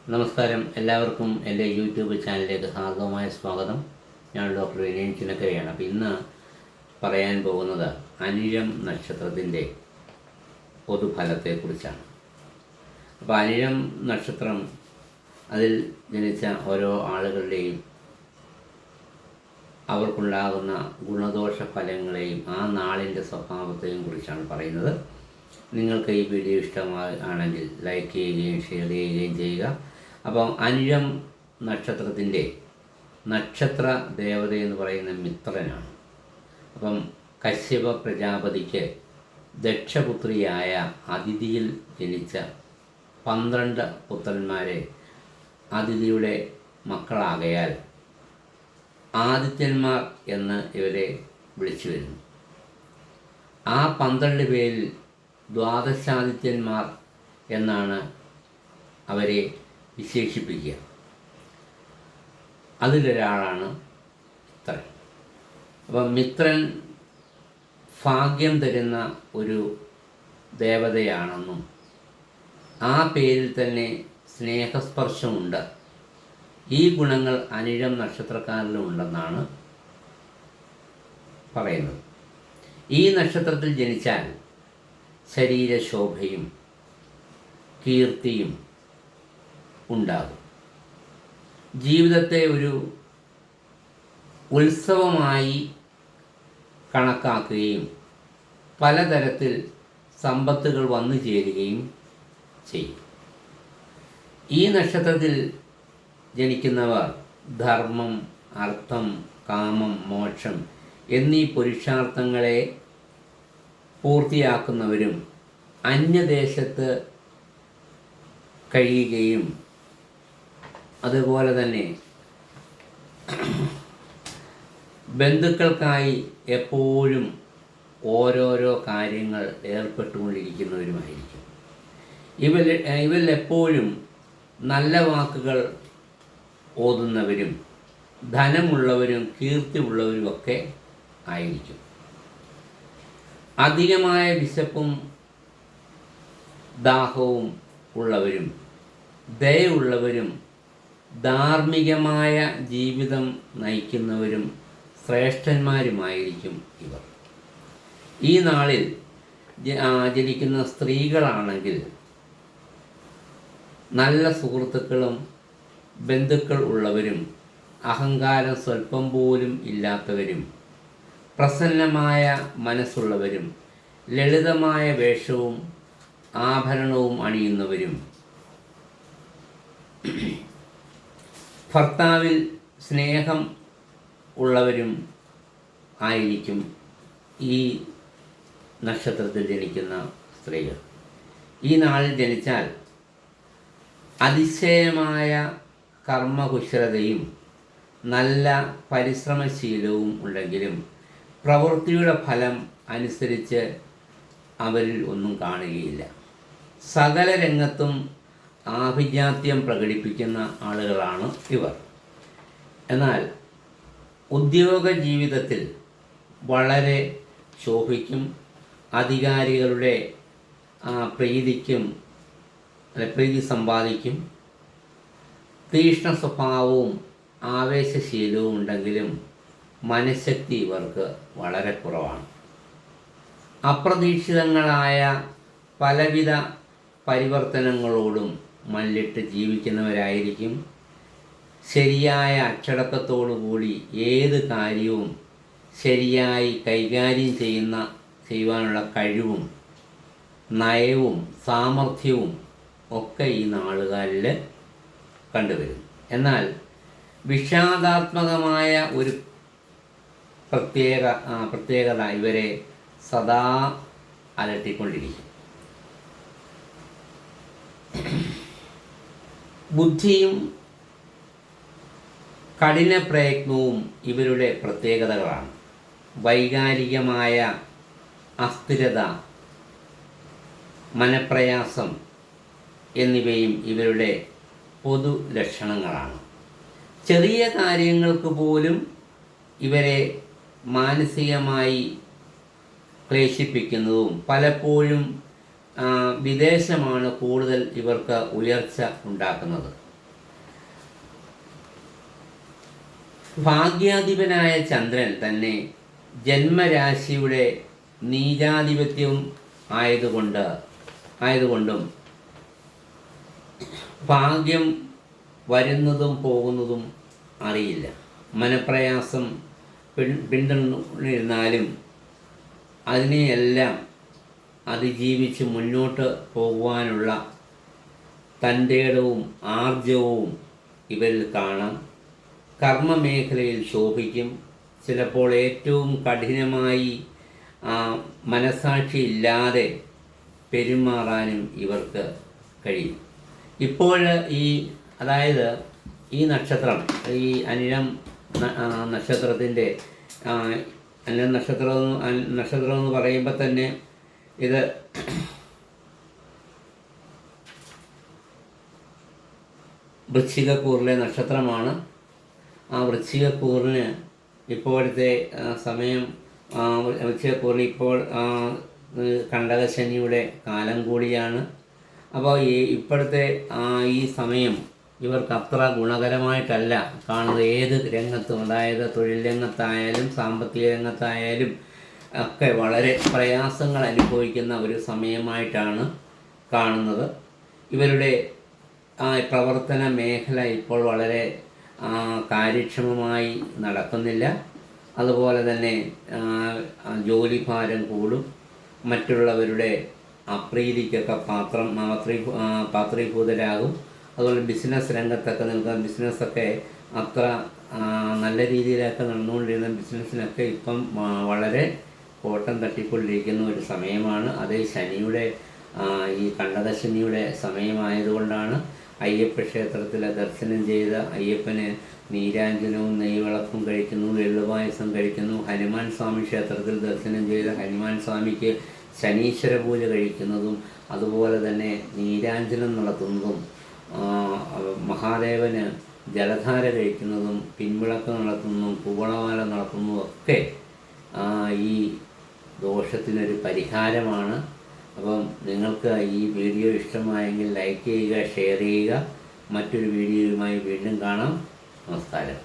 നമസ്കാരം, എല്ലാവർക്കും എൻ്റെ യൂട്യൂബ് ചാനലിലേക്ക് ഹാർദവമായ സ്വാഗതം. ഞാൻ ഡോക്ടർ വിനയൻ ചിന്നക്കരയാണ്. അപ്പോൾ ഇന്ന് പറയാൻ പോകുന്നത് അനിഴം നക്ഷത്രത്തിൻ്റെ പൊതുഫലത്തെക്കുറിച്ചാണ്. അപ്പോൾ അനിഴം നക്ഷത്രം, അതിൽ ജനിച്ച ഓരോ ആളുകളുടെയും അവർക്കുണ്ടാകുന്ന ഗുണദോഷ ഫലങ്ങളെയും ആ നാളിൻ്റെ സ്വഭാവത്തെയും കുറിച്ചാണ് പറയുന്നത്. നിങ്ങൾക്ക് ഈ വീഡിയോ ഇഷ്ടമാണെങ്കിൽ ലൈക്ക് ചെയ്യുകയും ഷെയർ ചെയ്യുകയും ചെയ്യുക. അപ്പം അനിഴം നക്ഷത്രത്തിൻ്റെ നക്ഷത്ര ദേവത എന്ന് പറയുന്ന മിത്രനാണ്. അപ്പം കശ്യപ പ്രജാപതിക്ക് ദക്ഷപുത്രിയായ അതിഥിയിൽ ജനിച്ച 12 പുത്രന്മാരെ അതിഥിയുടെ മക്കളാകയാൽ ആദിത്യന്മാർ എന്ന് ഇവരെ വിളിച്ചു വരുന്നു. ആ 12 പേരിൽ ദ്വാദശാദിത്യന്മാർ എന്നാണ് അവരെ വിശേഷിപ്പിക്കുക. അതിലൊരാളാണ് മിത്രൻ. അപ്പം മിത്രൻ ഭാഗ്യം തരുന്ന ഒരു ദേവതയാണെന്നും ആ പേരിൽ തന്നെ സ്നേഹസ്പർശമുണ്ട്. ഈ ഗുണങ്ങൾ അനിഴം നക്ഷത്രക്കാരിലും ഉണ്ടെന്നാണ് പറയുന്നത്. ഈ നക്ഷത്രത്തിൽ ജനിച്ചാൽ ശരീരശോഭയും കീർത്തിയും ഉണ്ടാകും. ജീവിതത്തെ ഒരു ഉത്സവമായി കണക്കാക്കുകയും പലതരത്തിൽ സമ്പത്തുകൾ വന്നു ചേരുകയും ചെയ്യും. ഈ നക്ഷത്രത്തിൽ ജനിക്കുന്നവർ ധർമ്മം, അർത്ഥം, കാമം, മോക്ഷം എന്നീ പുരുഷാർത്ഥങ്ങളെ പൂർത്തിയാക്കുന്നവരും അന്യദേശത്ത് കഴിയുകയും അതുപോലെ തന്നെ ബന്ധുക്കൾക്കായി എപ്പോഴും ഓരോരോ കാര്യങ്ങൾ ഏർപ്പെട്ടുകൊണ്ടിരിക്കുന്നവരുമായിരിക്കും. ഇവരിലെപ്പോഴും നല്ല വാക്കുകൾ ഓതുന്നവരും ധനമുള്ളവരും കീർത്തിയുള്ളവരുമൊക്കെ ആയിരിക്കും. അധികമായ വിശപ്പും ദാഹവും ഉള്ളവരും ദയയുള്ളവരും ധാർമ്മികമായ ജീവിതം നയിക്കുന്നവരും ശ്രേഷ്ഠന്മാരുമായിരിക്കും ഇവർ. ഈ നാളിൽ ജനിക്കുന്ന സ്ത്രീകളാണെങ്കിൽ നല്ല സുഹൃത്തുക്കളും ബന്ധുക്കൾ ഉള്ളവരും അഹങ്കാരം സ്വല്പം പോലും ഇല്ലാത്തവരും പ്രസന്നമായ മനസ്സുള്ളവരും ലളിതമായ വേഷവും ആഭരണവും അണിയുന്നവരും ഭർത്താവിൽ സ്നേഹം ഉള്ളവരും ആയിരിക്കും ഈ നക്ഷത്രത്തിൽ ജനിക്കുന്ന സ്ത്രീകൾ. ഈ നാളിൽ ജനിച്ചാൽ അതിശയമായ കർമ്മകുശലതയും നല്ല പരിശ്രമശീലവും ഉണ്ടെങ്കിലും പ്രവൃത്തിയുടെ ഫലം അനുസരിച്ച് അവരിൽ ഒന്നും കാണുകയില്ല. സകല രംഗത്തും ആഭിജാത്യം പ്രകടിപ്പിക്കുന്ന ആളുകളാണ് ഇവർ. എന്നാൽ ഉദ്യോഗ ജീവിതത്തിൽ വളരെ ശോഭിക്കും. അധികാരികളുടെ പ്രീതി സമ്പാദിക്കും. തീക്ഷ്ണ സ്വഭാവവും ആവേശശീലവും ഉണ്ടെങ്കിലും മനഃശക്തി ഇവർക്ക് വളരെ കുറവാണ്. അപ്രതീക്ഷിതങ്ങളായ പലവിധ പരിവർത്തനങ്ങളോടും മല്ലിട്ട് ജീവിക്കുന്നവരായിരിക്കും. ശരിയായ അച്ചടക്കത്തോടുകൂടി ഏത് കാര്യവും ശരിയായി കൈകാര്യം ചെയ്യുവാനുള്ള കഴിവും നയവും സാമർഥ്യവും ഒക്കെ ഈ നാളുകാരിൽ കണ്ടുവരും. എന്നാൽ വിഷാദാത്മകമായ ഒരു പ്രത്യേകത ഇവരെ സദാ അലട്ടിക്കൊണ്ടിരിക്കും. ബുദ്ധിയും കഠിന പ്രയത്നവും ഇവരുടെ പ്രത്യേകതകളാണ്. വൈകാരികമായ അസ്ഥിരത, മനപ്രയാസം എന്നിവയും ഇവരുടെ പൊതു ലക്ഷണങ്ങളാണ്. ചെറിയ കാര്യങ്ങൾക്ക് പോലും ഇവരെ മാനസികമായി ക്ലേശിപ്പിക്കുന്നതും പലപ്പോഴും വിദേശമാണ് കൂടുതൽ ഇവർക്ക് ഉയർച്ച ഉണ്ടാക്കുന്നത്. ഭാഗ്യാധിപനായ ചന്ദ്രൻ തന്നെ ജന്മരാശിയുടെ നീചാധിപത്യം ആയതുകൊണ്ടും ഭാഗ്യം വരുന്നതും പോകുന്നതും അറിയില്ല. മനപ്രയാസം പിന്തുടർന്നിരുന്നാലും അതിനെയെല്ലാം അതിജീവിച്ച് മുന്നോട്ട് പോകുവാനുള്ള തൻ്റെടവും ആർജവവും ഇവരിൽ കാണാം. കർമ്മമേഖലയിൽ ശോഭിക്കും. ചിലപ്പോൾ ഏറ്റവും കഠിനമായി മനസാക്ഷിയില്ലാതെ പെരുമാറാനും ഇവർക്ക് കഴിയും. ഇപ്പോൾ അതായത് ഈ നക്ഷത്രം, ഈ അനിഴം നക്ഷത്രത്തിൻ്റെ അനിഴം നക്ഷത്രം എന്ന് പറയുമ്പോൾ തന്നെ ഇത് വൃശ്ചികക്കൂറിലെ നക്ഷത്രമാണ്. ആ വൃശ്ചികക്കൂറിന് ഇപ്പോഴത്തെ സമയം, വൃശ്ചികക്കൂറിന് ഇപ്പോൾ കണ്ടകശനിയുടെ കാലം കൂടിയാണ്. അപ്പോൾ ഇപ്പോഴത്തെ ഈ സമയം ഇവർക്ക് അത്ര ഗുണകരമായിട്ടല്ല കാണുന്നത്. ഏത് രംഗത്തും, അതായത് തൊഴിൽ രംഗത്തായാലും സാമ്പത്തിക രംഗത്തായാലും ഒക്കെ വളരെ പ്രയാസങ്ങൾ അനുഭവിക്കുന്ന ഒരു സമയമായിട്ടാണ് കാണുന്നത്. ഇവരുടെ പ്രവർത്തന മേഖല ഇപ്പോൾ വളരെ കാര്യക്ഷമമായി നടക്കുന്നില്ല. അതുപോലെ തന്നെ ജോലിഭാരം കൂടും. മറ്റുള്ളവരുടെ അപ്രീതിക്കൊക്കെ പാത്രീഭൂതരാകും. അതുപോലെ ബിസിനസ് രംഗത്തൊക്കെ നിൽക്കുന്ന ബിസിനസ്സൊക്കെ അത്ര നല്ല രീതിയിലൊക്കെ നടന്നുകൊണ്ടിരുന്ന ബിസിനസ്സിനൊക്കെ ഇപ്പം വളരെ കോട്ടം തട്ടിക്കൊണ്ടിരിക്കുന്ന ഒരു സമയമാണ്. അത് ശനിയുടെ ഈ കണ്ടകശനിയുടെ സമയമായതുകൊണ്ടാണ്. അയ്യപ്പ ക്ഷേത്രത്തിൽ ദർശനം ചെയ്ത അയ്യപ്പന് നീരാഞ്ജനവും നെയ്വിളക്കും കഴിക്കുന്നു, എള്ളുപായസം കഴിക്കുന്നു. ഹനുമാൻ സ്വാമി ക്ഷേത്രത്തിൽ ദർശനം ചെയ്ത ഹനുമാൻ സ്വാമിക്ക് ശനീശ്വര പൂജ കഴിക്കുന്നതും അതുപോലെ തന്നെ നീരാഞ്ജനം നടത്തുന്നതും മഹാദേവന് ജലധാര കഴിക്കുന്നതും പിൻവിളക്ക് നടത്തുന്നതും കൂവളമാല നടത്തുന്നതും ഒക്കെ ഈ ദോഷത്തിനൊരു പരിഹാരമാണ്. അപ്പം നിങ്ങൾക്ക് ഈ വീഡിയോ ഇഷ്ടമായെങ്കിൽ ലൈക്ക് ചെയ്യുക, ഷെയർ ചെയ്യുക. മറ്റൊരു വീഡിയോയുമായി വീണ്ടും കാണാം. നമസ്കാരം.